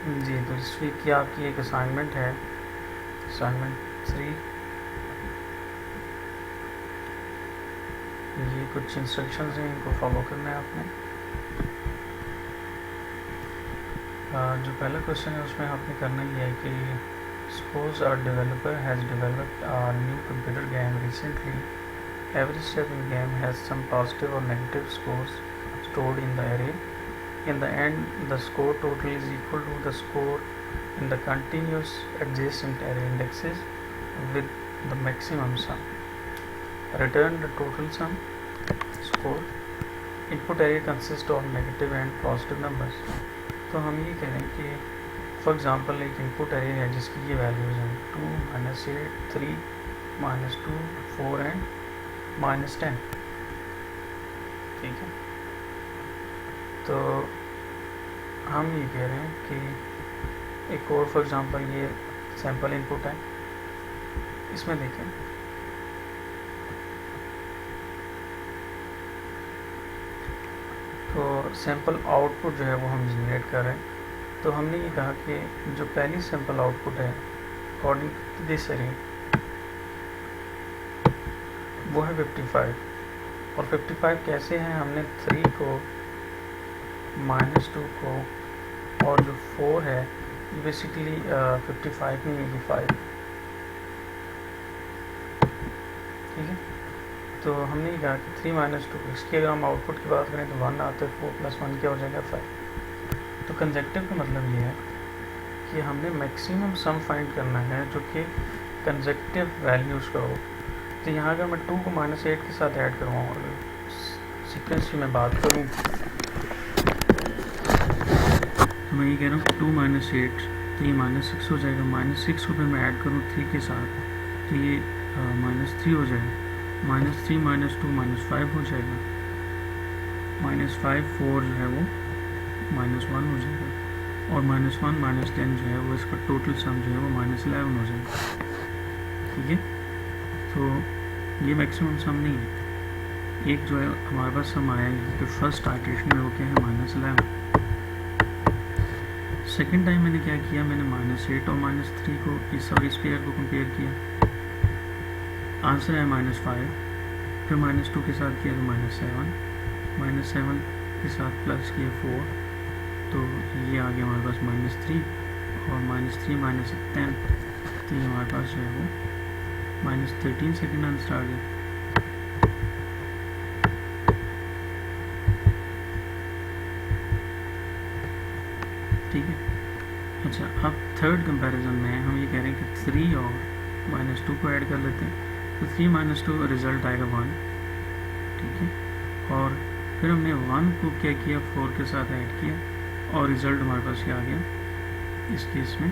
जी, तो इस वीक की आपकी एक असाइनमेंट है, असाइनमेंट 3। ये कुछ इंस्ट्रक्शंस हैं, इनको फॉलो करना है आपने। जो पहला क्वेश्चन है उसमें आपने करना ही है कि suppose a developer has developed a new computer game recently. Every step in game has some positive और negative scores stored in the array. In the end, the score total is equal to the score in the continuous adjacent array indexes with the maximum sum. Return the total sum score. Input array consists of negative and positive numbers. तो हम ये कह रहे हैं कि for example एक input array है जिसकी ये वैल्यूज़ हैं 2, -8, 3, -2, 4 एंड -10। ठीक है, तो हम ये कह रहे हैं कि एक और फॉर एग्ज़ाम्पल ये सैम्पल इनपुट है, इसमें देखें तो सैम्पल आउटपुट जो है वो हम जनरेट कर रहे हैं। तो हमने ये कहा कि जो पहली सैम्पल आउटपुट है अकॉर्डिंग टू दिस एरे वो है 55। और 55 कैसे हैं, हमने 3 को -2 को और जो 4 है बेसिकली 55 नहीं है, ये 5। ठीक है, तो हमने ये कहा कि 3 - 2 इसकी अगर हम आउटपुट की बात करें तो 1 आता है, 4 + 1 क्या हो जाएगा 5। तो कंजेक्टिव का मतलब ये है कि हमने मैक्सिमम सम फाइंड करना है जो कि कंजेक्टिव वैल्यूज़ का हो। तो यहाँ अगर मैं 2 को -8 के साथ ऐड करवाऊँ और सीक्वेंस की मैं बात करूँ तो मैं ये कह रहा हूँ 2 - 8 तो ये -6 हो जाएगा। -6 को फिर मैं ऐड करूँ 3 के साथ तो ये -3 हो जाएगा। -3 - 2 -5 हो जाएगा। -5 4 जो है वो -1 हो जाएगा। और -1 - 10 जो है वो इसका टोटल सम जो है वो -11 हो जाएगा। ठीक है, तो ये मैक्सिमम सम नहीं है। एक जो है हमारे पास सम आया है कि फर्स्ट आइटरेशन में वो क्या है -11। सेकेंड टाइम मैंने क्या किया, मैंने -8 और -3 को इस और इस पेयर को कंपेयर किया, आंसर है -5। फिर -2 के साथ किया तो -7, -7 के साथ प्लस किया 4 तो ये आ गया हमारे पास -3 और -3 - 10 तो ये हमारे पास जो है वो -13 सेकेंड आंसर आ गया। ठीक है, अच्छा अब थर्ड कंपैरिजन में हम ये कह रहे हैं कि 3 और -2 को ऐड कर लेते हैं तो 3 - 2 रिज़ल्ट आएगा 1। ठीक है, और फिर हमने 1 को क्या किया 4 के साथ ऐड किया और रिज़ल्ट हमारे पास क्या आ गया, इस केस में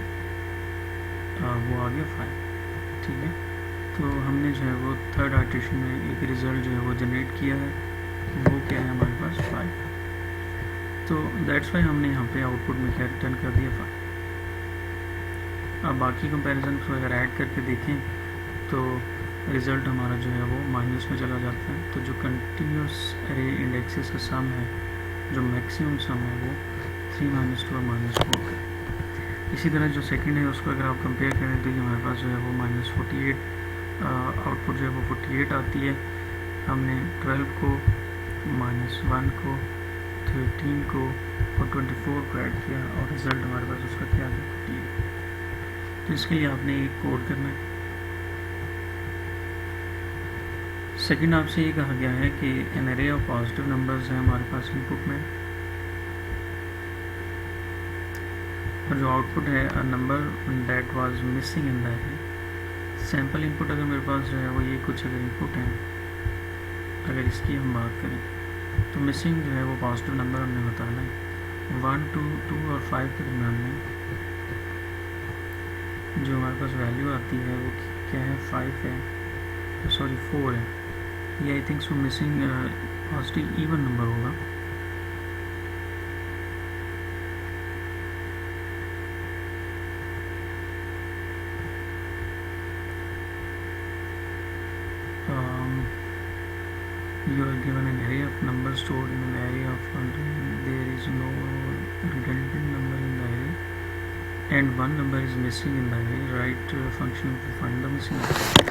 वो आ गया 5। ठीक है, तो हमने जो है वो थर्ड आइटरेशन में एक रिज़ल्ट जो है वो जनरेट किया है, वो क्या है हमारे पास 5। तो दैट्स वाई हमने यहाँ पे आउटपुट में क्या रिटर्न कर दिया 5। अब बाकी कंपैरिजन को अगर ऐड करके देखें तो रिज़ल्ट हमारा जो है वो माइनस में चला जाता है। तो जो कंटिन्यूस एरे इंडेक्सेस का सम है, जो मैक्सिमम सम है वो 3 - 2 और -4 है। इसी तरह जो सेकंड है उसको अगर आप कंपेयर करें तो ये हमारे पास जो है वो -48 आउटपुट जो है वो 48 आती है। हमने 12 को -1 को 13 को और 24 को ऐड किया और रिज़ल्ट हमारे पास उसका क्या है 48। तो इसके लिए आपने एक कोड करना है। सेकंड आपसे ये कहा गया है कि an array of positive numbers है हमारे पास इनपुट में, और जो आउटपुट है a number that was missing in the array. Sample input अगर मेरे पास जो है वो ये कुछ अगर इनपुट है, अगर इसकी हम बात करें तो मिसिंग जो है वो पॉजिटिव नंबर हमने बताना है। 1, 2, 2 और 5 के दरम्यान में जो हमारे पास वैल्यू आती है वो क्या है 5 है, सॉरी 4 है। ये I think so missing positive even number होगा। You are given an array of numbers stored in an array of content. There is no redundant number in the array. and one number is missing in the array, write function to find the missing number.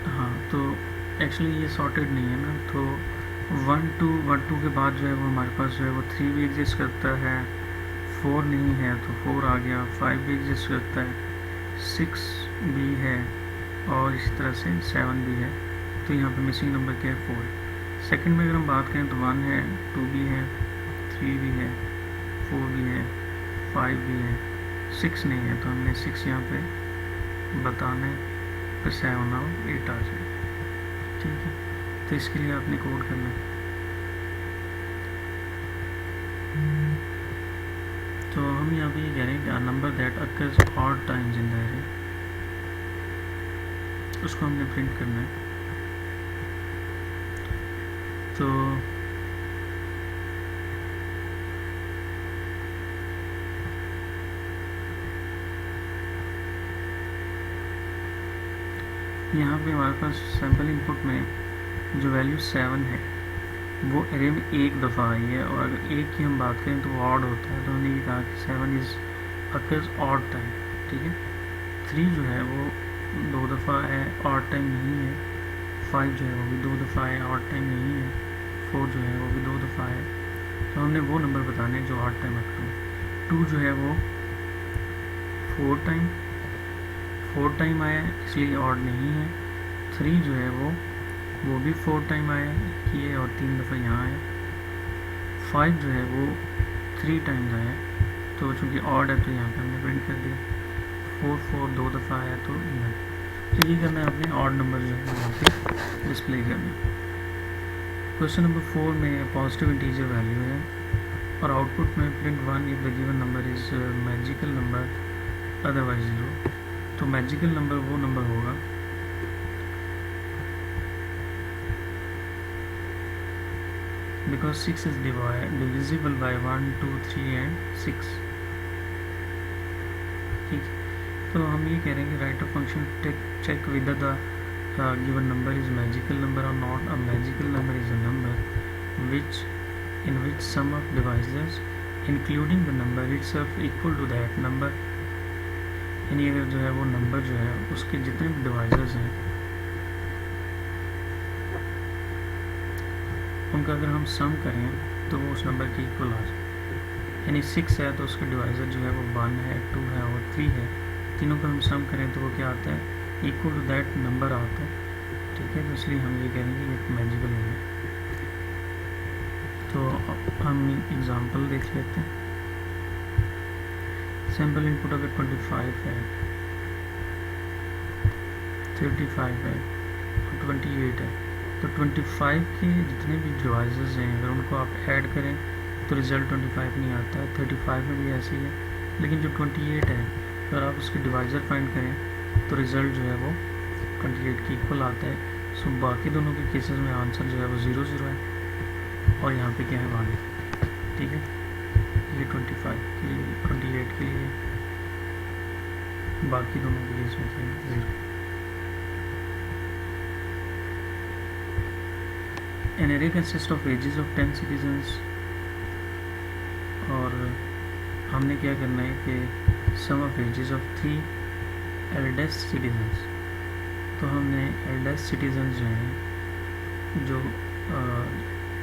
हाँ, तो actually ये sorted नहीं है ना, तो 1 2 के बाद जो है वो हमारे पास जो है वो 3 भी एग्जिस्ट करता है, 4 नहीं है तो 4 आ गया, 5 भी एग्जिस्ट करता है, 6 भी है, और इसी तरह से 7 भी है। तो यहाँ पे मिसिंग नंबर क्या है? 4। सेकंड में अगर हम बात करें तो 1 है, 2 भी है, 3 भी है, 4 भी है, 5 भी है, 6 नहीं है, तो हमने 6 यहाँ पे बताना है, फिर 7 और 8 आ जाए। ठीक है, तो इसके लिए आपने कोड करना है। तो हम यहाँ पे ये कह रहे हैं कि a number that occurs odd times in the array, उसको हमने प्रिंट करना है। तो यहाँ पे हमारे पास सैम्पल इनपुट में जो वैल्यू 7 है वो एरे में एक दफ़ा आई है, और अगर एक की हम बात करें तो वो ऑड होता है, तो हमने ये कहा कि 7 इज़ अकर्स ऑड टाइम। ठीक है, 3 जो है वो 2 दफ़ा है, ऑड टाइम नहीं है। 5 जो है वो भी 2 दफ़ा है, ऑड टाइम नहीं है। 4 जो है वो भी 2 दफ़ा है। तो हमने वो नंबर बताने हैं जो ऑड टाइम अकर हो। 2 जो है वो 4 टाइम आया है, इसलिए ऑड नहीं है। 3 जो है वो भी 4 टाइम आया है ये, और 3 दफ़ा यहाँ है। 5 जो है वो 3 टाइम्स आया है, तो चूँकि ऑड है तो यहाँ पे हमने प्रिंट कर दिया। 4 2 दफ़ा आया तो इधर। तो ये करना है आपने, ऑड नंबर जो है यहाँ पे डिस्प्ले करना है। क्वेश्चन नंबर 4 में पॉजिटिव इंटीजर वैल्यू है, और आउटपुट में print 1 if the given number is magical number otherwise 0। तो मैजिकल नंबर वो नंबर होगा because 6 is divisible by 1 2 3 and 6। ठीक, तो हम ये कह रहे हैं कि right a function check whether the given number is magical number or not। A magical number is a number in which sum of divisors including the number itself equal to that number। यानी अगर जो है वो number जो है उसके जितने भी डिवाइजर्स हैं उनका अगर हम सम करें तो वो उस नंबर के इक्वल आ जाए। यानी 6 है तो उसके डिवाइज़र जो है वो 1 है, 2 है और 3 है। तीनों को हम सम करें तो वो क्या आता है? इक्वल टू दैट नंबर आता है। ठीक है, तो इसलिए हम ये कहेंगे ये एक मैजिकल नंबर है। तो हम एग्जांपल देख लेते हैं। सैम्पल इनपुट अगर 25 है, 35 है और 28 है, तो 25 के जितने भी डिवाइसेस हैं अगर उनको आप ऐड करें तो रिज़ल्ट 25 नहीं आता है। 35 में भी ऐसे ही है, लेकिन जो 28 है अगर आप उसके डिवाइज़र फाइंड करें तो रिज़ल्ट जो है वो 28 के इक्वल आता है। सो बाकी दोनों के केसेस में आंसर जो है वो 0 0 है, और यहाँ पे क्या है 1। ठीक है, ये 25 के लिए, 28 के लिए, बाकी दोनों के लिए इसमें क्या है 0। An array consists of ages of 10 citizens, और हमने क्या करना है कि sum of ages of 3 eldest citizens। तो हमने eldest citizens जो हैं, जो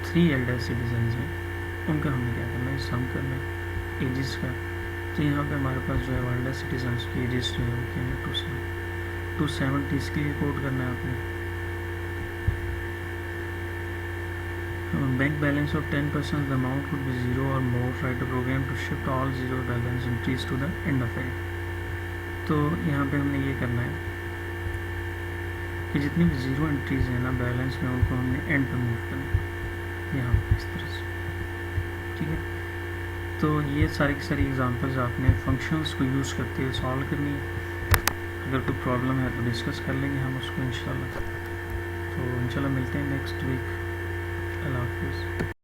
3 eldest citizens हैं, उनका हमने क्या करना है? सम करना है एजेस का। तो यहाँ पे हमारे पास जो है eldest citizens की एजेस जो है वो क्या है 270। इसके लिए कोड करना है आपने। Bank balance of 10%, the amount could be 0 or more। Write a program to shift all 0 balance entries to the end of array। तो यहाँ पे हमने ये करना है कि जितनी भी 0 एंट्रीज हैं ना बैलेंस में, उनको हमने एंड पे मूव करना है यहाँ पे इस तरह से। ठीक है, तो ये सारी की सारी एग्जांपल्स आपने फंक्शंस को यूज़ करते हुए सॉल्व करनी है। अगर कोई प्रॉब्लम है तो डिस्कस कर लेंगे हम उसको इंशाल्लाह। तो इंशाल्लाह मिलते हैं नेक्स्ट वीक। अल्लाह हाफिज़।